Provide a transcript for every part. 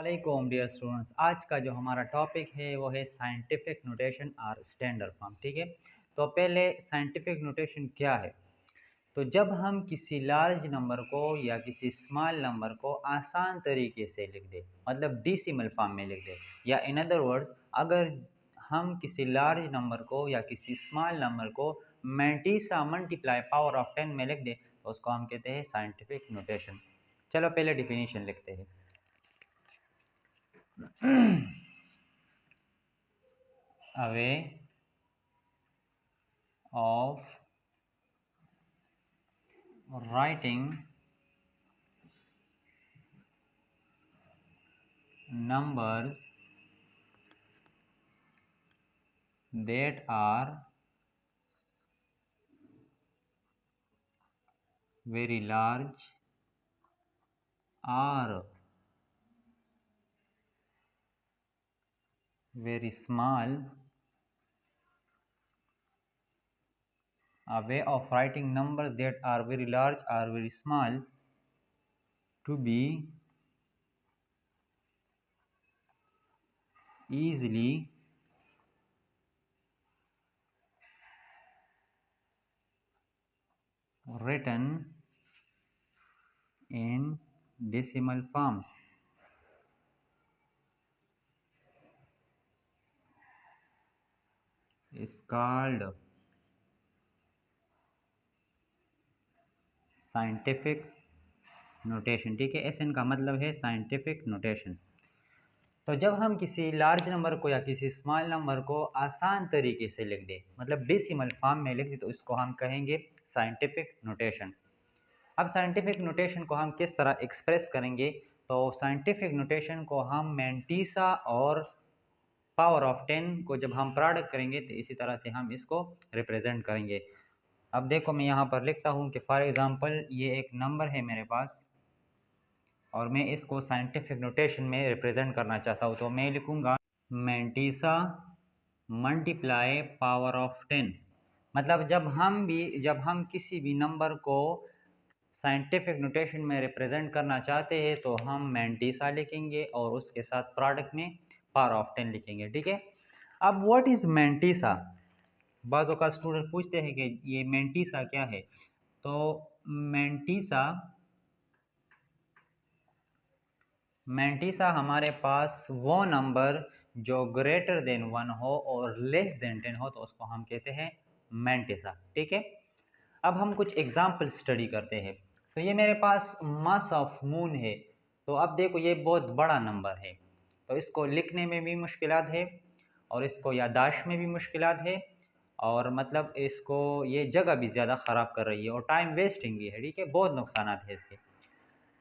वालेकुम dear students. आज का जो हमारा टॉपिक है वो है साइंटिफिक नोटेशन और स्टैंडर्ड फॉर्म। ठीक है, तो पहले साइंटिफिक नोटेशन क्या है। तो जब हम किसी लार्ज नंबर को या किसी स्मॉल नंबर को आसान तरीके से लिख दें, मतलब डेसिमल फॉर्म में लिख दें, या इन अदर वर्ड्स अगर हम किसी लार्ज नंबर को या किसी स्मॉल नंबर को मैंटीसा मल्टीप्लाई पावर ऑफ 10 में लिख दें तो उसको हम कहते हैं साइंटिफिक नोटेशन। चलो पहले डिफिनीशन लिखते हैं। A way of writing numbers that are very large or very small. A way of writing numbers that are very large or very small to be easily written in decimal form is called scientific notation. ठीक है, SN का मतलब है scientific notation. तो जब हम किसी large number को या किसी स्मॉल नंबर को आसान तरीके से लिख दें, मतलब डेसिमल फॉर्म में लिख दें, तो इसको हम कहेंगे साइंटिफिक नोटेशन। अब साइंटिफिक नोटेशन को हम किस तरह एक्सप्रेस करेंगे, तो साइंटिफिक नोटेशन को हम मैंटीसा और पावर ऑफ 10 को जब हम प्रोडक्ट करेंगे तो इसी तरह से हम इसको रिप्रेजेंट करेंगे। अब देखो मैं यहाँ पर लिखता हूँ कि फॉर एग्जांपल ये एक नंबर है मेरे पास और मैं इसको साइंटिफिक नोटेशन में रिप्रेजेंट करना चाहता हूँ, तो मैं लिखूँगा मैंटीसा मल्टीप्लाई पावर ऑफ 10। मतलब जब हम किसी भी नंबर को साइंटिफिक नोटेशन में रिप्रेजेंट करना चाहते हैं तो हम मैंटीसा लिखेंगे और उसके साथ प्रोडक्ट में पावर ऑफ 10 लिखेंगे। ठीक है, अब व्हाट इज मैंटीसा। बाज़ों का स्टूडेंट पूछते हैं कि ये मैंटीसा क्या है। तो मैंटीसा हमारे पास वो नंबर जो ग्रेटर देन 1 हो और लेस देन 10 हो तो उसको हम कहते हैं मैंटीसा। ठीक है, अब हम कुछ एग्जाम्पल स्टडी करते हैं। तो ये मेरे पास मास ऑफ मून है। तो अब देखो ये बहुत बड़ा नंबर है, तो इसको लिखने में भी मुश्किलात है और इसको याददाश्त में भी मुश्किलात है, और मतलब इसको ये जगह भी ज़्यादा ख़राब कर रही है और टाइम वेस्टिंग भी है। ठीक है, बहुत नुकसान है इसके।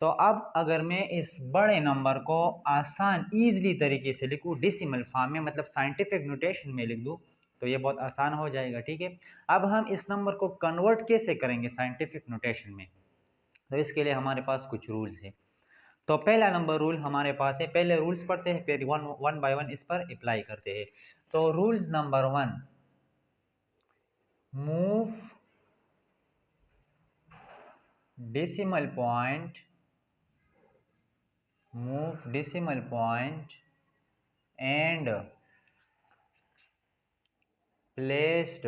तो अब अगर मैं इस बड़े नंबर को आसान ईजिली तरीके से लिखूँ डेसिमल फॉर्म में, मतलब साइंटिफिक नोटेशन में लिख दूँ, तो ये बहुत आसान हो जाएगा। ठीक है, अब हम इस नंबर को कन्वर्ट कैसे करेंगे साइंटिफिक नोटेशन में, तो इसके लिए हमारे पास कुछ रूल्स है। तो पहला नंबर रूल हमारे पास है, पहले रूल्स पढ़ते हैं फिर वन बाय वन इस पर अप्लाई करते हैं। तो rules number 1, move decimal point and placed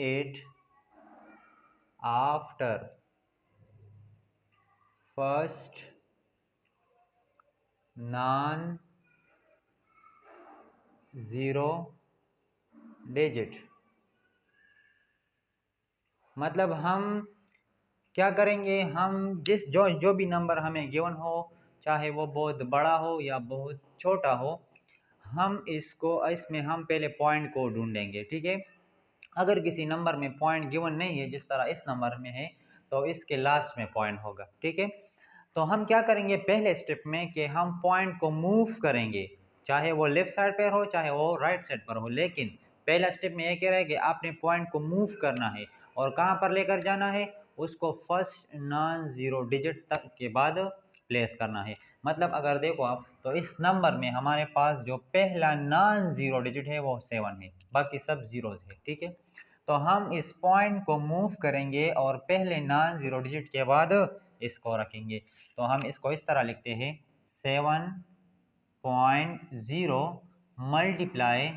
it after first non-zero digit। मतलब हम क्या करेंगे, हम जो भी नंबर हमें गिवन हो, चाहे वो बहुत बड़ा हो या बहुत छोटा हो, हम इसमें हम पहले पॉइंट को ढूंढेंगे। ठीक है, अगर किसी नंबर में पॉइंट गिवन नहीं है जिस तरह इस नंबर में है तो इसके लास्ट में पॉइंट होगा। ठीक है, तो हम क्या करेंगे पहले स्टेप में कि हम पॉइंट को मूव करेंगे, चाहे वो लेफ्ट साइड पर हो चाहे वो राइट साइड पर हो, लेकिन पहला स्टेप में ये कह रहा है कि आपने पॉइंट को मूव करना है और कहाँ पर लेकर जाना है, उसको फर्स्ट नॉन जीरो डिजिट तक के बाद प्लेस करना है। मतलब अगर देखो आप तो इस नंबर में हमारे पास जो पहला नॉन जीरो डिजिट है वो 7 है, बाकी सब जीरोज है। ठीक है, तो हम इस पॉइंट को मूव करेंगे और पहले नॉन जीरो डिजिट के बाद इसको रखेंगे। तो हम इसको इस तरह लिखते हैं 7.0 मल्टीप्लाई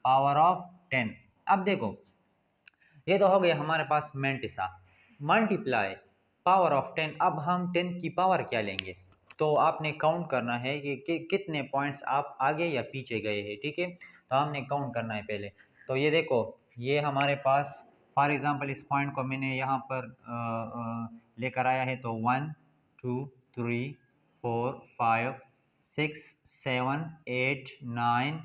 पावर ऑफ 10। अब देखो ये तो हो गया हमारे पास मेंटिसा मल्टीप्लाई पावर ऑफ 10। अब हम 10 की पावर क्या लेंगे, तो आपने काउंट करना है कि कितने पॉइंट्स आप आगे या पीछे गए हैं, ठीक है। तो हमने काउंट करना है पहले। तो ये देखो ये हमारे पास फॉर एग्जांपल इस पॉइंट को मैंने यहाँ पर लेकर आया है, तो 1 2 3 4 5 6 7 8 9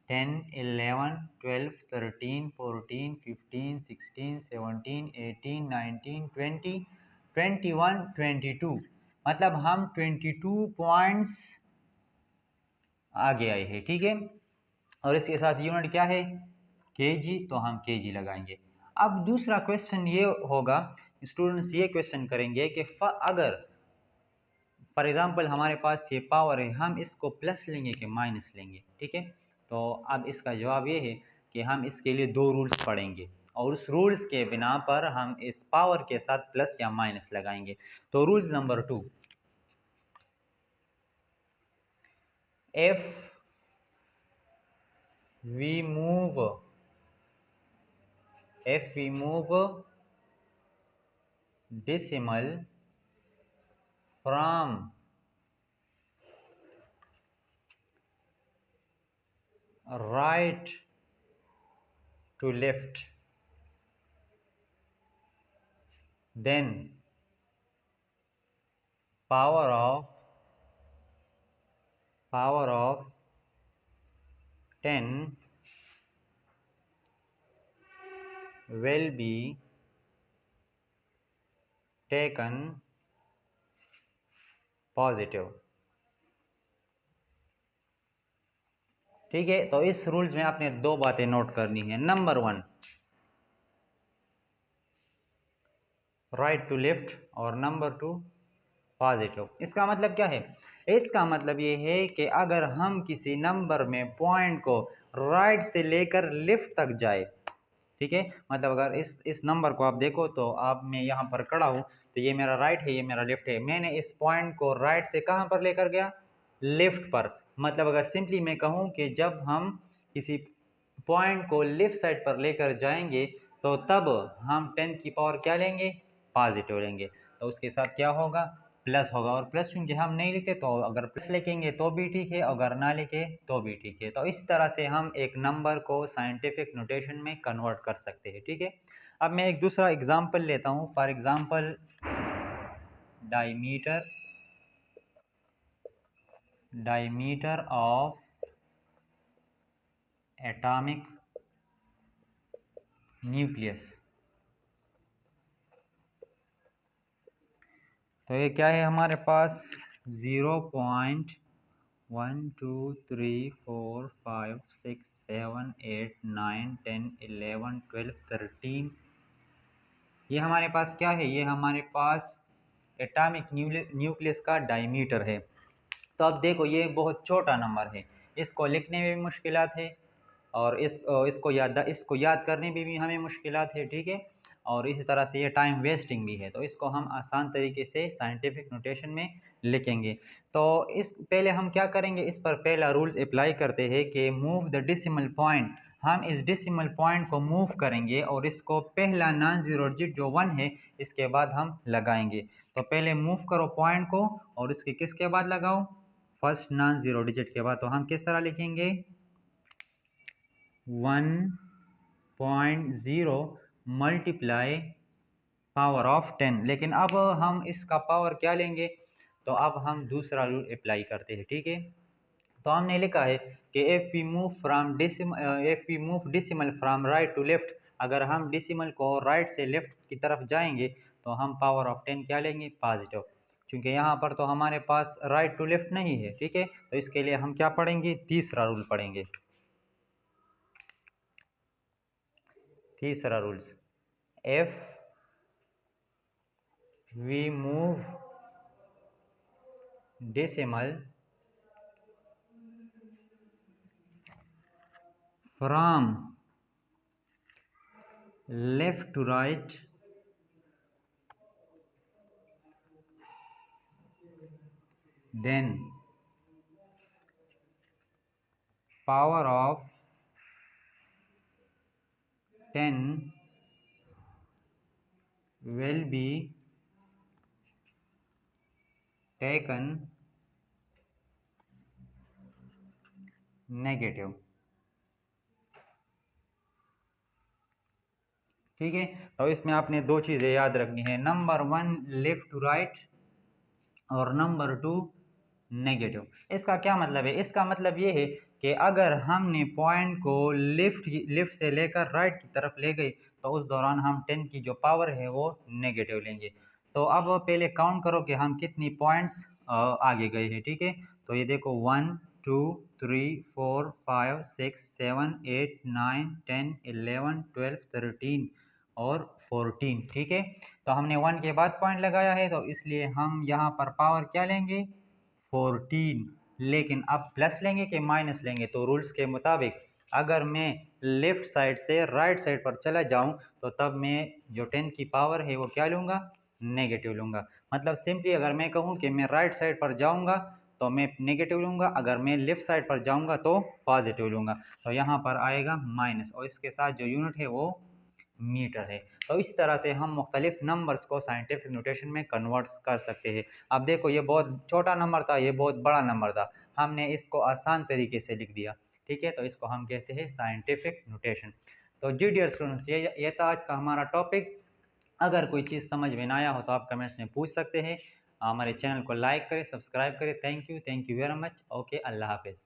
10 11 12 13 14 15 16 17 18 19 20 21 22, मतलब हम 22 पॉइंट्स आगे आए हैं, ठीक है। और इसके साथ यूनिट क्या है, केजी, तो हम केजी लगाएंगे। अब दूसरा क्वेश्चन ये होगा, स्टूडेंट्स ये क्वेश्चन करेंगे कि अगर फॉर एग्जाम्पल हमारे पास ये पावर है, हम इसको प्लस लेंगे कि माइनस लेंगे, ठीक है। तो अब इसका जवाब ये है कि हम इसके लिए दो रूल्स पढ़ेंगे और उस रूल्स के बिना पर हम इस पावर के साथ प्लस या माइनस लगाएंगे। तो rules number 2, if we move decimal from right to left, then power of 10 will be taken positive, ठीक है। तो इस रूल्स में आपने दो बातें नोट करनी है। नंबर 1 राइट टू लेफ्ट और नंबर 2 पॉजिटिव। इसका मतलब क्या है, इसका मतलब ये है कि अगर हम किसी नंबर में पॉइंट को राइट से लेकर लेफ्ट तक जाए, ठीक है, मतलब अगर इस नंबर को आप देखो तो आप मैं यहाँ पर खड़ा हूँ, तो ये मेरा राइट है, ये मेरा लेफ्ट है। मैंने इस पॉइंट को राइट से कहाँ पर लेकर गया, लेफ्ट पर। मतलब अगर सिंपली मैं कहूँ कि जब हम किसी पॉइंट को लेफ्ट साइड पर लेकर जाएंगे तो तब हम 10 की पावर क्या लेंगे, पॉजिटिव लेंगे। तो उसके साथ क्या होगा, प्लस होगा। और प्लस चूंकि हम नहीं लिखते तो अगर प्लस लिखेंगे तो भी ठीक है, अगर ना लिखे तो भी ठीक है। तो इस तरह से हम एक नंबर को साइंटिफिक नोटेशन में कन्वर्ट कर सकते हैं, ठीक है। अब मैं एक दूसरा एग्जांपल लेता हूँ। For example diameter of atomic nucleus. तो ये क्या है हमारे पास 0.1 2 3 4 5 6 7 8 9 10 11 12 13, ये हमारे पास क्या है, ये हमारे पास एटॉमिक न्यूक्लियस का डायमीटर है। तो अब देखो ये बहुत छोटा नंबर है, इसको लिखने में भी मुश्किलात है और इसको याद करने में भी हमें मुश्किलात है, ठीक है। और इसी तरह से ये टाइम वेस्टिंग भी है। तो इसको हम आसान तरीके से साइंटिफिक नोटेशन में लिखेंगे। तो इस पहले हम क्या करेंगे, इस पर पहला रूल्स अप्लाई करते हैं कि मूव द डेसिमल पॉइंट। हम इस डेसिमल पॉइंट को मूव करेंगे और इसको पहला नॉन जीरो डिजिट जो 1 है इसके बाद हम लगाएंगे। तो पहले मूव करो पॉइंट को और इसके किसके बाद लगाओ, फर्स्ट नॉन जीरो डिजिट के बाद। तो हम किस तरह लिखेंगे 1.0 मल्टीप्लाई पावर ऑफ 10। लेकिन अब हम इसका पावर क्या लेंगे, तो अब हम दूसरा रूल अप्लाई करते हैं, ठीक है। तो हमने लिखा है कि if we move decimal from right to left, अगर हम डेसिमल को राइट से लेफ्ट की तरफ जाएंगे तो हम पावर ऑफ 10 क्या लेंगे, पॉजिटिव। क्योंकि यहाँ पर तो हमारे पास राइट टू लेफ्ट नहीं है, ठीक है। तो इसके लिए हम क्या पढ़ेंगे, तीसरा रूल पढ़ेंगे। तीसरा rules, if we move decimal from left to right, then power of 10 will be taken negative. ठीक है, तो इसमें आपने दो चीज़ें याद रखनी है, नंबर 1 लेफ्ट टू राइट और नंबर 2 नेगेटिव। इसका क्या मतलब है? इसका मतलब ये है कि अगर हमने पॉइंट को लेफ्ट से लेकर राइट की तरफ ले गए तो उस दौरान हम 10 की जो पावर है वो नेगेटिव लेंगे। तो अब पहले काउंट करो कि हम कितनी पॉइंट्स आगे गए हैं। ठीक है, तो ये देखो 1 2 3 4 5 6 7 8 9 10 11 12 13 और 14। ठीक है, तो हमने 1 के बाद पॉइंट लगाया है तो इसलिए हम यहाँ पर पावर क्या लेंगे 14। लेकिन अब प्लस लेंगे कि माइनस लेंगे? तो रूल्स के मुताबिक अगर मैं लेफ्ट साइड से राइट साइड पर चला जाऊं तो तब मैं जो 10 की पावर है वो क्या लूँगा नेगेटिव लूँगा। मतलब सिंपली अगर मैं कहूँ कि मैं राइट साइड पर जाऊँगा तो मैं नेगेटिव लूँगा, अगर मैं लेफ्ट साइड पर जाऊँगा तो पॉजिटिव लूँगा। तो यहाँ पर आएगा माइनस और इसके साथ जो यूनिट है वो मीटर है। तो इस तरह से हम मुख्तलिफ नंबर्स को साइंटिफिक नोटेशन में कन्वर्ट कर सकते हैं। अब देखो ये बहुत छोटा नंबर था, ये बहुत बड़ा नंबर था, हमने इसको आसान तरीके से लिख दिया। ठीक है, तो इसको हम कहते हैं साइंटिफिक नोटेशन। तो जी डियर स्टूडेंट्स, ये था आज का हमारा टॉपिक। अगर कोई चीज़ समझ में ना आया हो तो आप कमेंट्स में पूछ सकते हैं। हमारे चैनल को लाइक करें, सब्सक्राइब करें। Thank you very much. Okay, अल्लाह हाफिज़।